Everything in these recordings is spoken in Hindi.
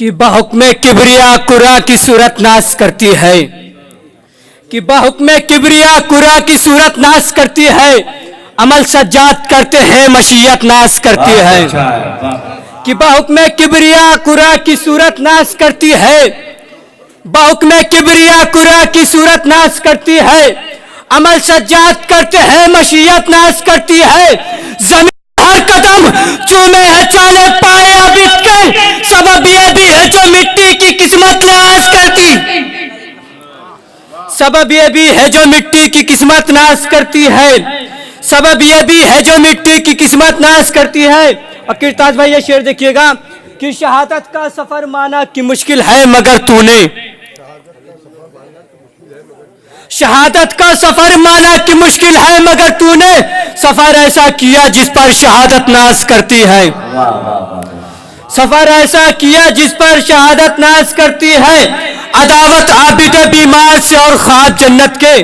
कि बहुक्मे किबरिया कुरा की सूरत नाश करती है, कि बहुक्मे किबरिया कुरा की सूरत नाश करती है, अमल सज्जाद करते हैं मशीयत नाश करती है। कि बहुक्मे किबरिया कुरा की सूरत नाश करती है, बहुक्मे किबरिया कुरा की सूरत नाश करती है, अमल सज्जाद करते हैं मशीयत नाश करती है। जमीन हर कदम चूमे है चाले पाए अबित के, सबब ये भी है जो मिट्टी की किस्मत नाश करती, सबब ये भी है जो मिट्टी की किस्मत नाश करती है, सबब ये भी है जो मिट्टी की किस्मत नाश करती है। और किरताज भाई ये शेर देखिएगा कि शहादत का सफर माना कि मुश्किल है मगर तूने, शहादत का सफर माना कि मुश्किल है मगर तूने सफर ऐसा किया जिस पर शहादत नाश करती है, सफर ऐसा किया जिस पर शहादत नाश करती है। अदावत आबिद बीमार से और ख्वाब जन्नत के,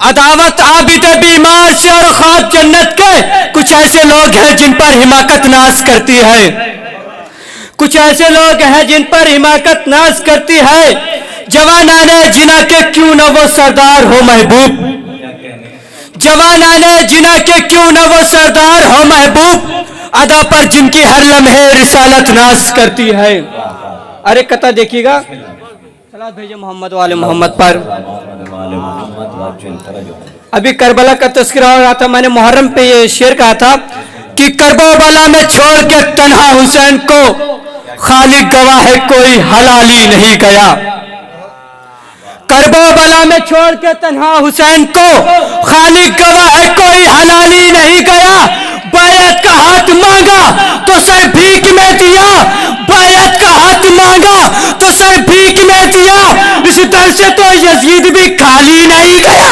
अदावत आबिद बीमार से और ख्वाब जन्नत के, कुछ ऐसे लोग हैं जिन पर हिमाकत नाश करती है, कुछ ऐसे लोग हैं जिन पर हिमाकत नाश करती है। जवानाने जिना के क्यों न वो सरदार हो महबूब, जवानाने जिना के क्यों न वो सरदार हो महबूब, अदा पर जिनकी हर लम्हे रिसालत नाश करती है। अरे कथा देखिएगा, सलात भेजे मोहम्मद वाले मोहम्मद पर। अभी करबला का तस्करा हो रहा था, मैंने मुहर्रम पे ये शेर कहा था कि करबला में छोड़ के तन्हा हुसैन को खालिक गवाह है कोई हलाली नहीं गया, करबला में छोड़ के तन्हा हुसैन को खालिक गवाह है कोई हलाली नहीं गया। बैत का हाथ मांगा तो सर भीख में दिया, बैत का हाथ मांगा तो सर भीख में दिया, इस दर से तो यजीद भी खाली नहीं गया।